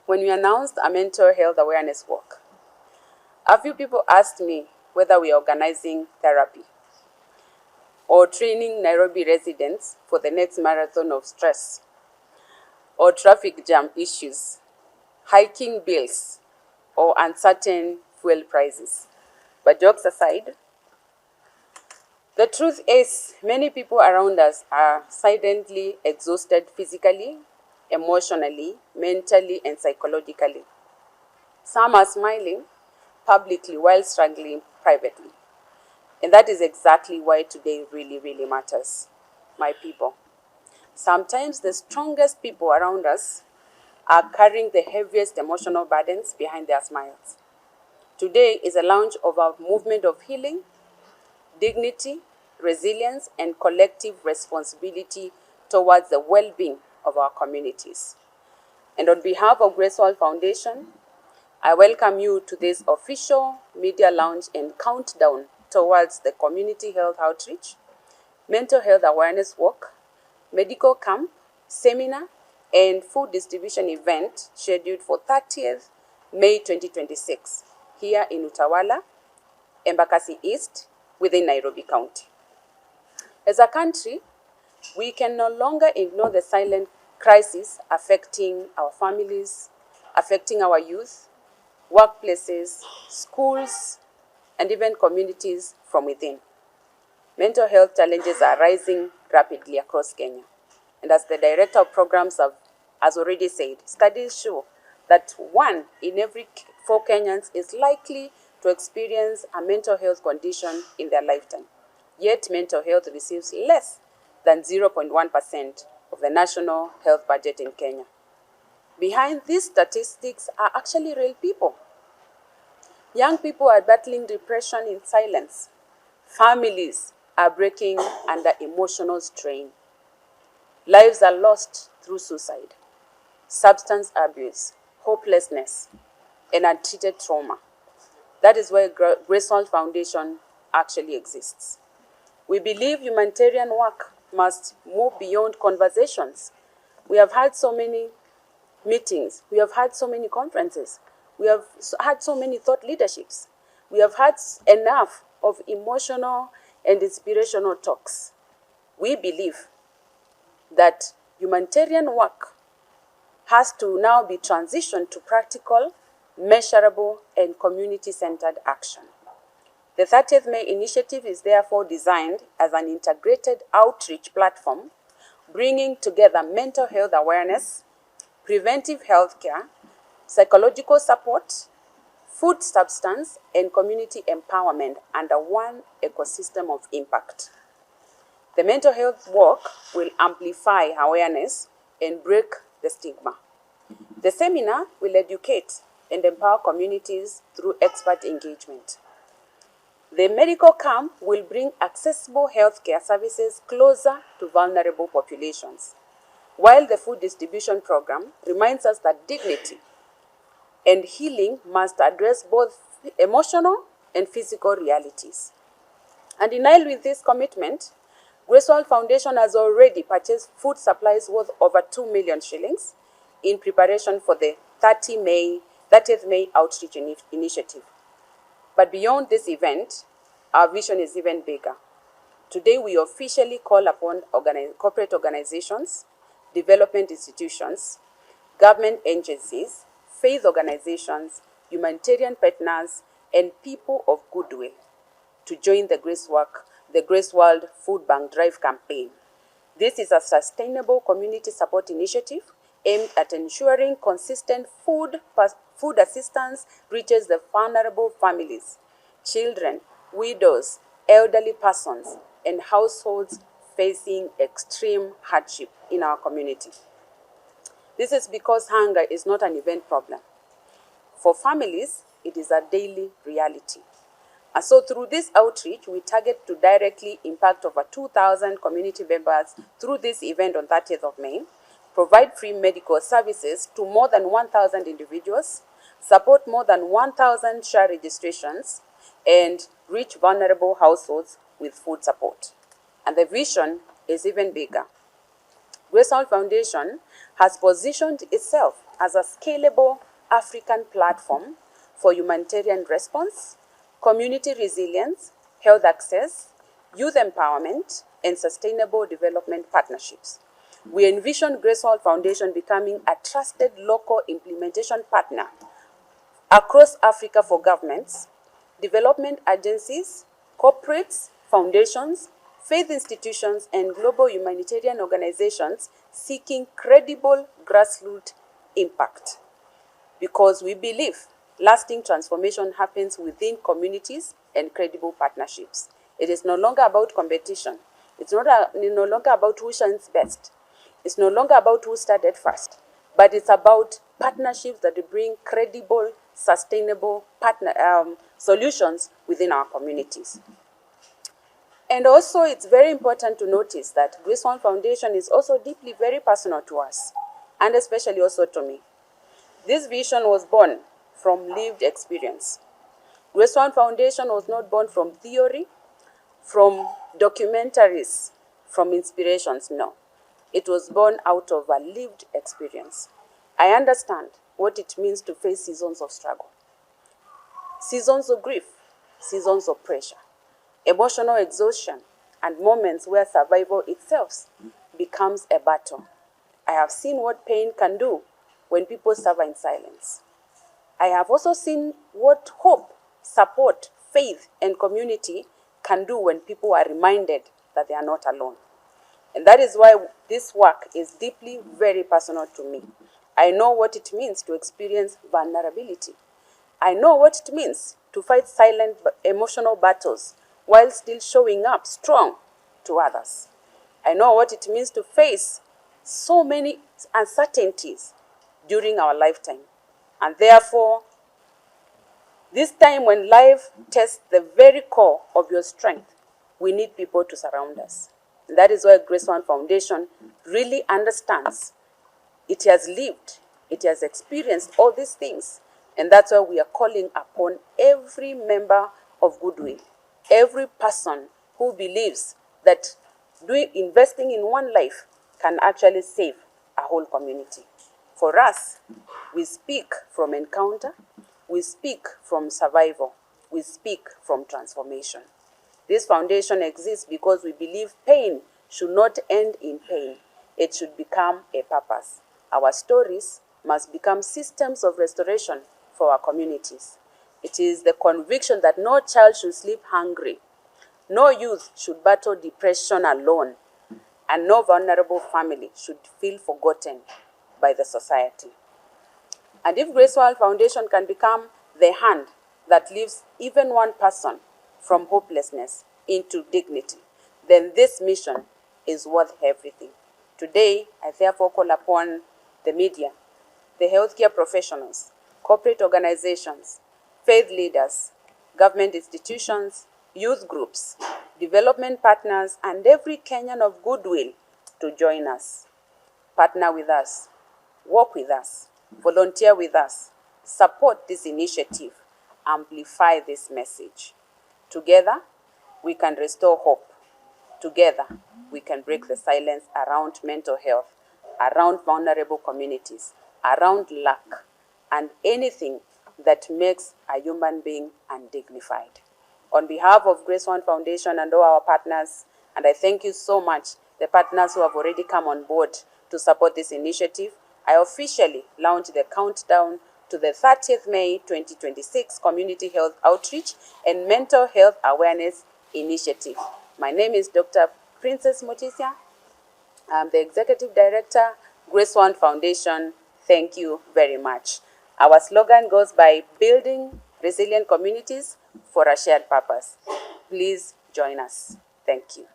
when we announced a mental health awareness walk, a few people asked me whether we are organizing therapy or training Nairobi residents for the next marathon of stress, or traffic jam issues, hiking bills, or uncertain fuel prices. But jokes aside, the truth is many people around us are silently exhausted physically, emotionally, mentally, and psychologically. Some are smiling publicly while struggling privately. And that is exactly why today really, really matters, my people. Sometimes the strongest people around us are carrying the heaviest emotional burdens behind their smiles. Today is a launch of our movement of healing, dignity, resilience, and collective responsibility towards the well-being of our communities. And on behalf of Graceworld Foundation, I welcome you to this official media launch and countdown towards the community health outreach, mental health awareness walk, medical camp, seminar, and food distribution event scheduled for 30th May 2026 here in Utawala, Embakasi East, within Nairobi County. As a country, we can no longer ignore the silent crisis affecting our families, affecting our youth, workplaces, schools, and even communities from within. Mental health challenges are rising rapidly across Kenya. And as the Director of Programs has already said, studies show that 1 in every 4 Kenyans is likely to experience a mental health condition in their lifetime. Yet mental health receives less than 0.1% of the national health budget in Kenya. Behind these statistics are actually real people. Young people are battling depression in silence. Families are breaking under emotional strain. Lives are lost through suicide, substance abuse, hopelessness, and untreated trauma. That is why Graceworld Foundation actually exists. We believe humanitarian work must move beyond conversations. We have had so many meetings. We have had so many conferences. We have had so many thought leaderships. We have had enough of emotional and inspirational talks. We believe that humanitarian work has to now be transitioned to practical, measurable, and community-centered action. The 30th May initiative is therefore designed as an integrated outreach platform, bringing together mental health awareness, preventive health care, psychological support, food substance, and community empowerment under one ecosystem of impact. The mental health work will amplify awareness and break the stigma. The seminar will educate and empower communities through expert engagement. The medical camp will bring accessible healthcare services closer to vulnerable populations, while the food distribution program reminds us that dignity and healing must address both emotional and physical realities. And in line with this commitment, Graceworld Foundation has already purchased food supplies worth over 2 million shillings in preparation for the 30th May outreach initiative. But beyond this event, our vision is even bigger. Today, we officially call upon corporate organizations, development institutions, government agencies, faith organizations, humanitarian partners, and people of goodwill to join the Graceworld Food Bank Drive campaign. This is a sustainable community support initiative aimed at ensuring consistent food assistance reaches the vulnerable families, children, widows, elderly persons, and households facing extreme hardship in our community. This is because hunger is not an event problem. For families, it is a daily reality. And so through this outreach, we target to directly impact over 2,000 community members through this event on 30th of May, provide free medical services to more than 1,000 individuals, support more than 1,000 share registrations, and reach vulnerable households with food support. And the vision is even bigger. Graceworld Foundation has positioned itself as a scalable African platform for humanitarian response, community resilience, health access, youth empowerment, and sustainable development partnerships. We envision Graceworld Foundation becoming a trusted local implementation partner across Africa for governments, development agencies, corporates, foundations, faith institutions, and global humanitarian organizations seeking credible grassroots impact. Because we believe lasting transformation happens within communities and credible partnerships. It is no longer about competition. It's no longer about who shines best. It's no longer about who started first, but it's about partnerships that bring credible, sustainable solutions within our communities. And also, it's very important to notice that Graceworld Foundation is also deeply very personal to us, and especially also to me. This vision was born from lived experience. Graceworld Foundation was not born from theory, from documentaries, from inspirations, no. It was born out of a lived experience. I understand what it means to face seasons of struggle, seasons of grief, seasons of pressure, emotional exhaustion, and moments where survival itself becomes a battle. I have seen what pain can do when people suffer in silence. I have also seen what hope, support, faith, and community can do when people are reminded that they are not alone. And that is why this work is deeply, very personal to me. I know what it means to experience vulnerability. I know what it means to fight silent emotional battles while still showing up strong to others. I know what it means to face so many uncertainties during our lifetime. And therefore, this time when life tests the very core of your strength, we need people to surround us. And that is why Graceworld Foundation really understands. It has lived, it has experienced all these things. And that's why we are calling upon every member of Goodwill, every person who believes that investing in one life can actually save a whole community. For us, we speak from encounter, we speak from survival, we speak from transformation. This foundation exists because we believe pain should not end in pain. It should become a purpose. Our stories must become systems of restoration for our communities. It is the conviction that no child should sleep hungry, no youth should battle depression alone, and no vulnerable family should feel forgotten by the society. And if Graceworld Foundation can become the hand that lifts even one person from hopelessness into dignity, then this mission is worth everything. Today, I therefore call upon the media, the healthcare professionals, corporate organizations, faith leaders, government institutions, youth groups, development partners, and every Kenyan of goodwill to join us. Partner with us, work with us, volunteer with us, support this initiative, amplify this message. Together, we can restore hope. Together, we can break the silence around mental health, around vulnerable communities, around lack, and anything that makes a human being undignified. On behalf of Graceworld Foundation and all our partners, and I thank you so much, the partners who have already come on board to support this initiative, I officially launch the countdown to the 30th May 2026 Community Health Outreach and Mental Health Awareness Initiative. My name is Dr. Princess Mutisya. I'm the Executive Director, Graceworld Foundation. Thank you very much. Our slogan goes by building resilient communities for a shared purpose. Please join us. Thank you.